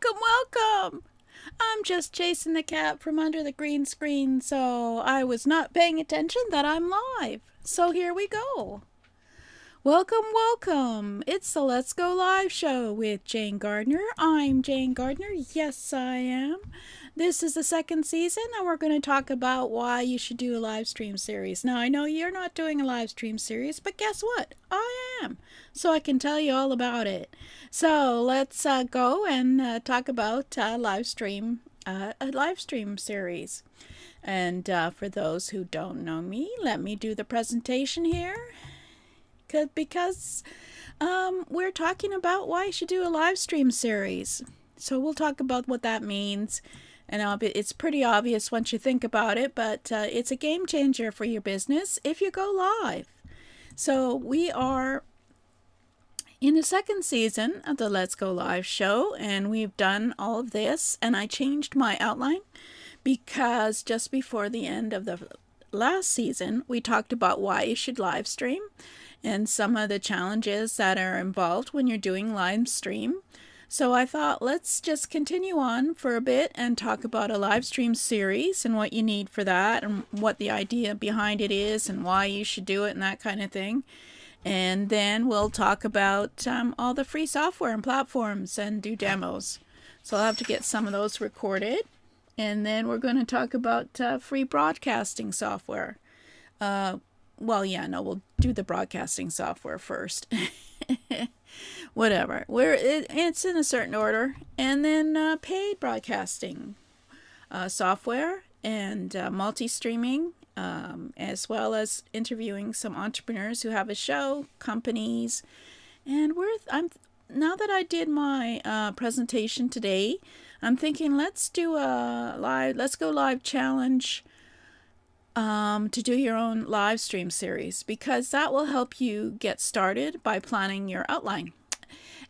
Welcome! I'm just chasing the cat from under the green screen, so I was not paying attention that I'm live. So here we go. Welcome! It's the Let's Go Live show with Jane Gardner. I'm Jane Gardner. Yes, I am. This is the second season, and we're going to talk about why you should do a live stream series. Now, I know you're not doing a live stream series, but guess what? I am. So I can tell you all about it. So let's go and talk about a live stream series. And for those who don't know me, let me do the presentation here. Because we're talking about why you should do a live stream series. So we'll talk about what that means. And it's pretty obvious once you think about it, but it's a game changer for your business if you go live. So we are in the second season of the Let's Go Live show, and we've done all of this. And I changed my outline because just before the end of the last season, we talked about why you should live stream and some of the challenges that are involved when you're doing live stream. So I thought, let's just continue on for a bit and talk about a live stream series and what you need for that and what the idea behind it is and why you should do it and that kind of thing. And then we'll talk about all the free software and platforms and do demos. So I'll have to get some of those recorded. And then we're going to talk about free broadcasting software. We'll do the broadcasting software first. Whatever. It's in a certain order. And then paid broadcasting software and multi-streaming, as well as interviewing some entrepreneurs who have a show, companies. And now that I did my presentation today, I'm thinking let's do a Let's Go Live challenge to do your own live stream series, because that will help you get started by planning your outline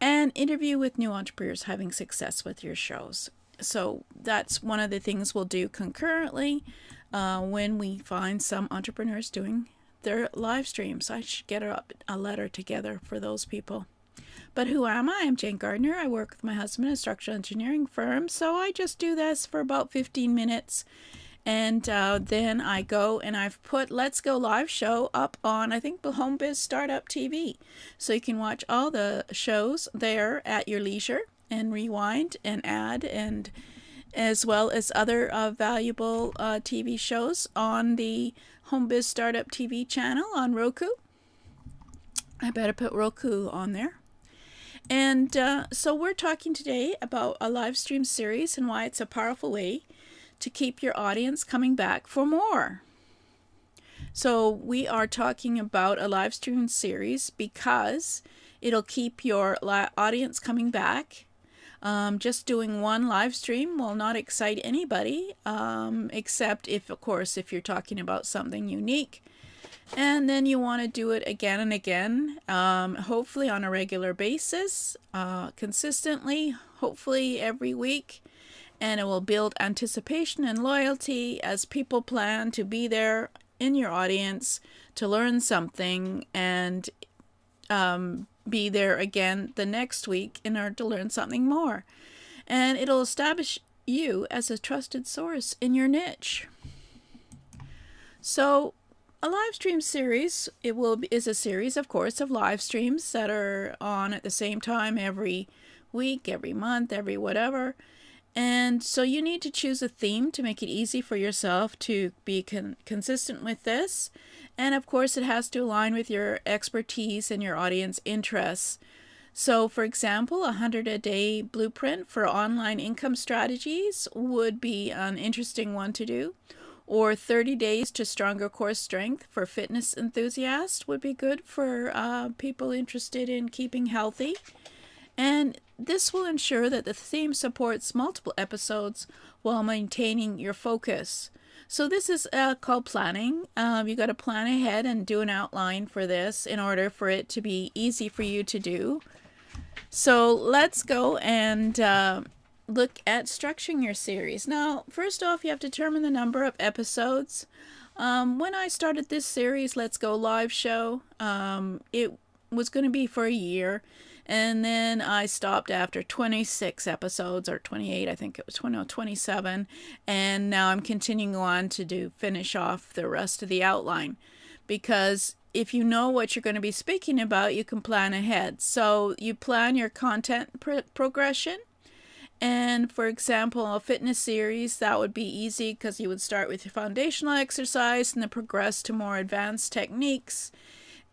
and interview with new entrepreneurs having success with your shows. So that's one of the things we'll do concurrently when we find some entrepreneurs doing their live streams. I should get a letter together for those people. But who am I? I'm Jane Gardner. I work with my husband at a structural engineering firm, so I just do this for about 15 minutes. And then I go and I've put Let's Go Live show up on, I think, the Home Biz Startup TV. So you can watch all the shows there at your leisure and rewind and add, and as well as other valuable TV shows on the Home Biz Startup TV channel on Roku. I better put Roku on there. And so we're talking today about a live stream series and why it's a powerful way to keep your audience coming back for more. So we are talking about a live stream series because it'll keep your audience coming back. Just doing one live stream will not excite anybody, except if you're talking about something unique. And then you want to do it again and again, hopefully on a regular basis, consistently, hopefully every week. And it will build anticipation and loyalty as people plan to be there in your audience to learn something and be there again the next week in order to learn something more. And it'll establish you as a trusted source in your niche. So a live stream series, is a series, of course, of live streams that are on at the same time every week, every month, every whatever. And so you need to choose a theme to make it easy for yourself to be consistent with this. And of course, it has to align with your expertise and your audience interests. So for example, 100-a-day blueprint for online income strategies would be an interesting one to do. Or 30 days to stronger core strength for fitness enthusiasts would be good for people interested in keeping healthy. And this will ensure that the theme supports multiple episodes while maintaining your focus. So this is called planning. You got to plan ahead and do an outline for this in order for it to be easy for you to do. So let's go and look at structuring your series. Now, first off, you have to determine the number of episodes. When I started this series, Let's Go Live show, it was going to be for a year. And then I stopped after 26 episodes, or 28, I think it was 27. And now I'm continuing on to finish off the rest of the outline. Because if you know what you're going to be speaking about, you can plan ahead. So you plan your content progression. And for example, a fitness series, that would be easy because you would start with your foundational exercise and then progress to more advanced techniques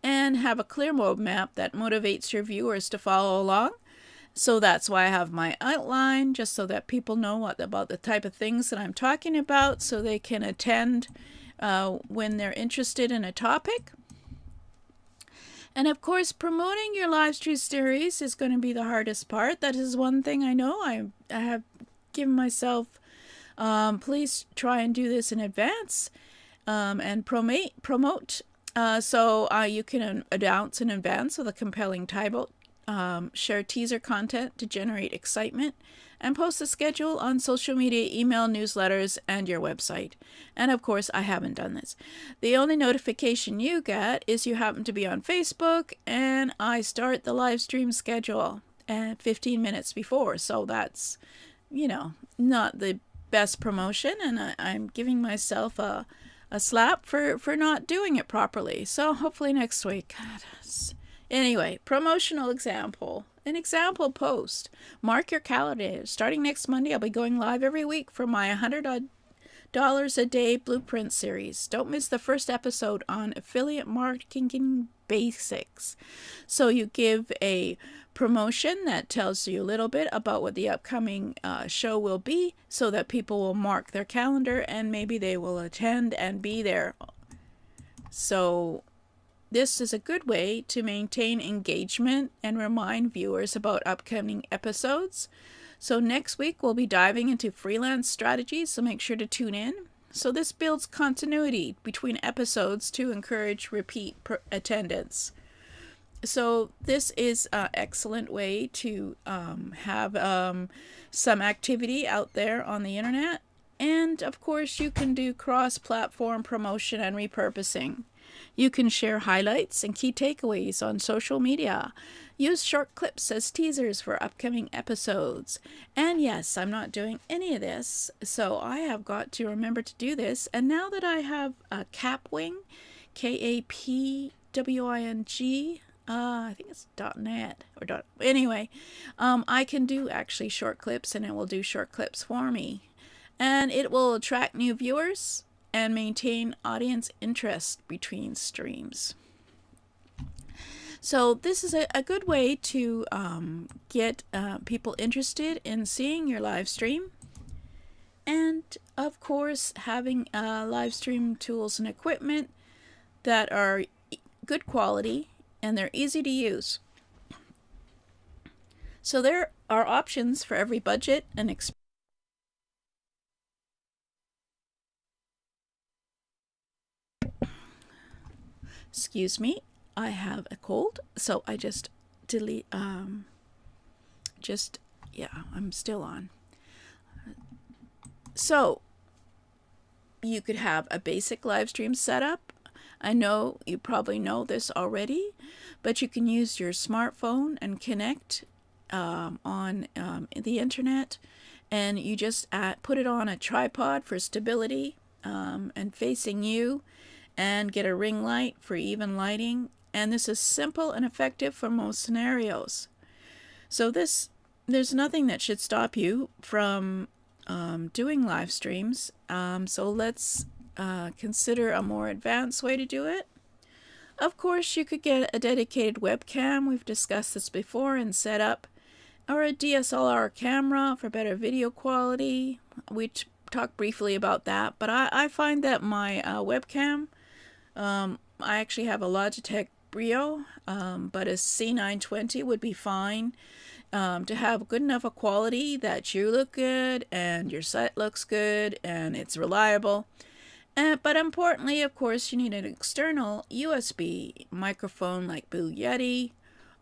and have a clear roadmap that motivates your viewers to follow along. So that's why I have my outline, just so that people know about the type of things that I'm talking about, so they can attend when they're interested in a topic. And of course, promoting your live stream series is going to be the hardest part. That is one thing I know. I have given myself, please try and do this in advance and promote. So you can announce in advance with a compelling title, share teaser content to generate excitement, and post a schedule on social media, email, newsletters, and your website. And of course, I haven't done this. The only notification you get is you happen to be on Facebook, and I start the live stream schedule at 15 minutes before. So that's, not the best promotion, and I'm giving myself a slap for not doing it properly. So hopefully next week. Anyway, promotional example. An example post. Mark your calendar. Starting next Monday, I'll be going live every week for my $100 a day blueprint series. Don't miss the first episode on affiliate marketing basics. So you give a promotion that tells you a little bit about what the upcoming show will be, so that people will mark their calendar and maybe they will attend and be there. So this is a good way to maintain engagement and remind viewers about upcoming episodes. So next week we'll be diving into freelance strategies, so make sure to tune in. So this builds continuity between episodes to encourage repeat attendance. So this is an excellent way to have some activity out there on the internet. And of course you can do cross-platform promotion and repurposing. You can share highlights and key takeaways on social media. Use short clips as teasers for upcoming episodes. And yes, I'm not doing any of this, so I have got to remember to do this. And now that I have a Kapwing, Kapwing, I think it's .net or anyway, I can do actually short clips, and it will do short clips for me. And it will attract new viewers and maintain audience interest between streams. So this is a good way to get people interested in seeing your live stream. And of course, having live stream tools and equipment that are good quality and they're easy to use. So there are options for every budget and experience. Excuse me, I have a cold, so I just delete, I'm still on. So you could have a basic live stream setup. I know you probably know this already, but you can use your smartphone and connect on the internet, and you just put it on a tripod for stability and facing you, and get a ring light for even lighting. And this is simple and effective for most scenarios. So there's nothing that should stop you from doing live streams. So let's consider a more advanced way to do it. Of course, you could get a dedicated webcam. We've discussed this before, and set up, or a DSLR camera for better video quality. We talked briefly about that, but I find that my webcam, I actually have a Logitech Brio, but a C920 would be fine to have good enough a quality that you look good and your site looks good and it's reliable. But importantly, of course, you need an external USB microphone like Blue Yeti,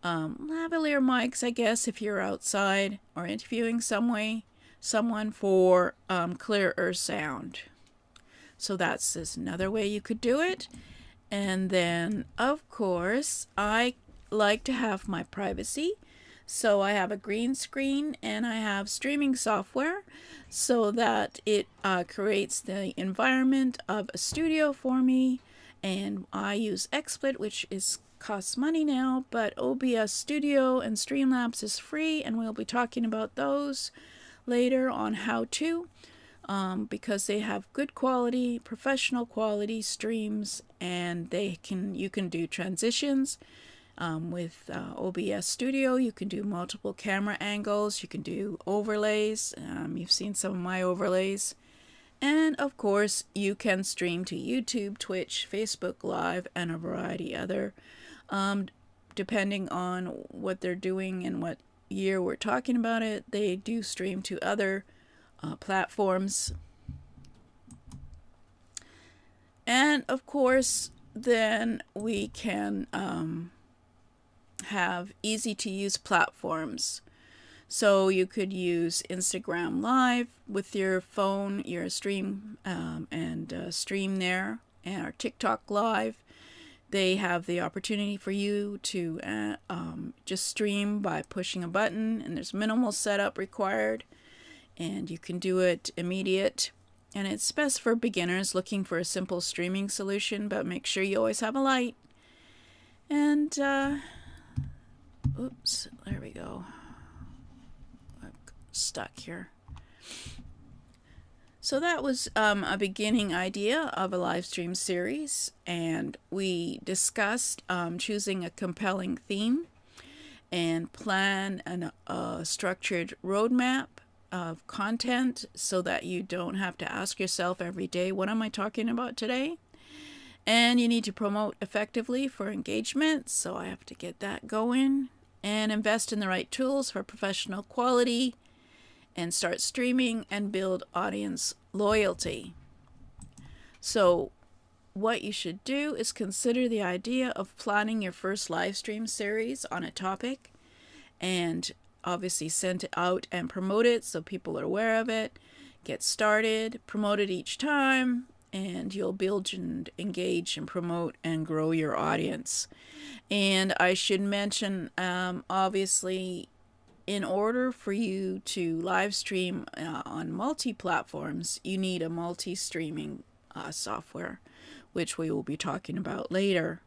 lavalier mics, I guess, if you're outside or interviewing someone for clearer sound. So that's just another way you could do it. And then, of course, I like to have my privacy. So I have a green screen and I have streaming software so that it creates the environment of a studio for me. And I use XSplit, which costs money now, but OBS Studio and Streamlabs is free, and we'll be talking about those later on how to, because they have good quality, professional quality streams, and you can do transitions. With OBS Studio, you can do multiple camera angles, you can do overlays. You've seen some of my overlays. And of course, you can stream to YouTube, Twitch, Facebook Live, and a variety other, depending on what they're doing and what year we're talking about it. They do stream to other platforms. And of course, then we can have easy to use platforms. So you could use Instagram Live with your phone, your stream, and stream there, or TikTok Live. They have the opportunity for you to just stream by pushing a button, and there's minimal setup required, and you can do it immediate. And it's best for beginners looking for a simple streaming solution, but make sure you always have a light. And oops, there we go. I'm stuck here. So that was a beginning idea of a live stream series, and we discussed choosing a compelling theme and plan a structured roadmap of content so that you don't have to ask yourself every day, what am I talking about today? And you need to promote effectively for engagement, so I have to get that going, and invest in the right tools for professional quality, and start streaming and build audience loyalty. So what you should do is consider the idea of planning your first live stream series on a topic, and obviously send it out and promote it so people are aware of it. Get started, promote it each time, and you'll build and engage and promote and grow your audience. And I should mention, obviously, in order for you to live stream on multi-platforms, you need a multi-streaming software, which we will be talking about later.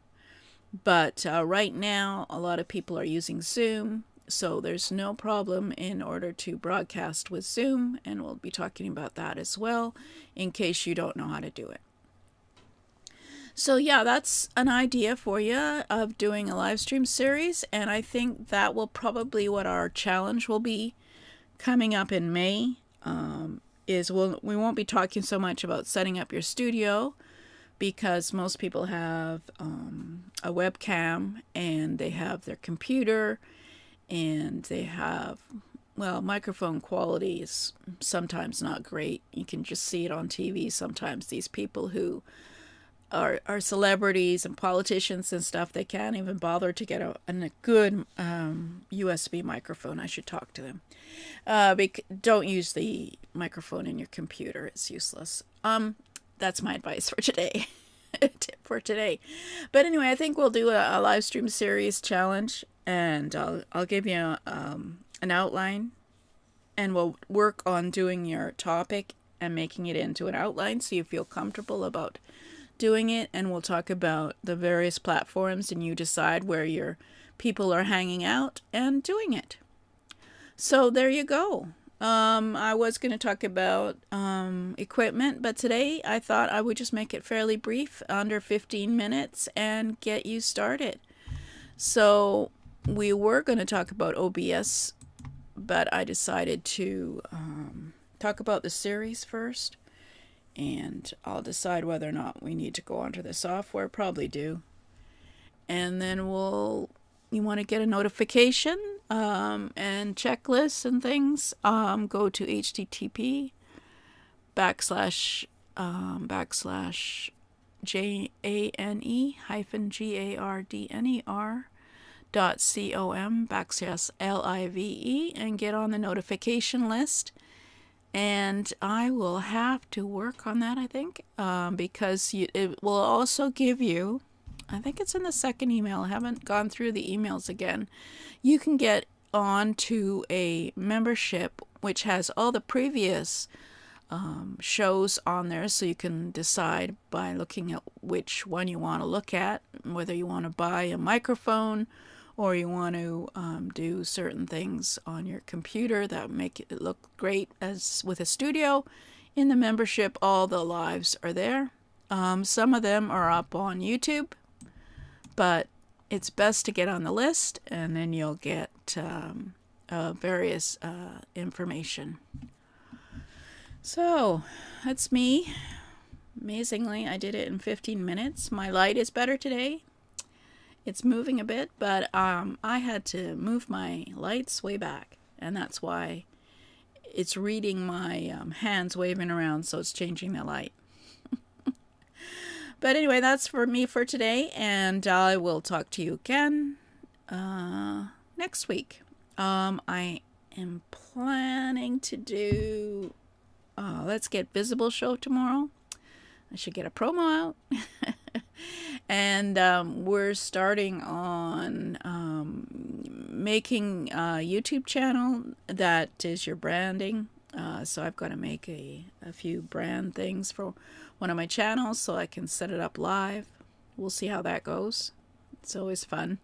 But right now, a lot of people are using Zoom, so there's no problem in order to broadcast with Zoom, and we'll be talking about that as well in case you don't know how to do it. So yeah, that's an idea for you of doing a live stream series, and I think that will probably what our challenge will be coming up in May. We won't be talking so much about setting up your studio, because most people have a webcam and they have their computer, and they have, well, microphone quality is sometimes not great. You can just see it on TV sometimes. These people who are celebrities and politicians and stuff, they can't even bother to get a good USB microphone. I should talk to them. Don't use the microphone in your computer. It's useless. That's my advice for today. Tip for today. But anyway, I think we'll do a live stream series challenge, and I'll give you an outline, and we'll work on doing your topic and making it into an outline so you feel comfortable about doing it, and we'll talk about the various platforms, and you decide where your people are hanging out and doing it. So there you go. I was going to talk about equipment, but today I thought I would just make it fairly brief, under 15 minutes, and get you started. So we were going to talk about OBS, but I decided to talk about the series first, and I'll decide whether or not we need to go onto the software. Probably do. And then you want to get a notification and checklists and things, go to http://jane-gardner.com/live and get on the notification list. And I will have to work on that, I think, because it will also give you, I think it's in the second email, I haven't gone through the emails again, you can get on to a membership which has all the previous shows on there, so you can decide by looking at which one you want to look at, whether you want to buy a microphone or you want to do certain things on your computer that make it look great as with a studio. In the membership, all the lives are there. Some of them are up on YouTube, but it's best to get on the list, and then you'll get various information. So that's me. Amazingly, I did it in 15 minutes. My light is better today. It's moving a bit, but I had to move my lights way back, and that's why it's reading my hands waving around, so it's changing the light. But anyway, that's for me for today, and I will talk to you again next week. I am planning to do Let's Get Visible show tomorrow. I should get a promo out. And we're starting on making a YouTube channel that is your branding. So I've got to make a few brand things for one of my channels so I can set it up live. We'll see how that goes. It's always fun.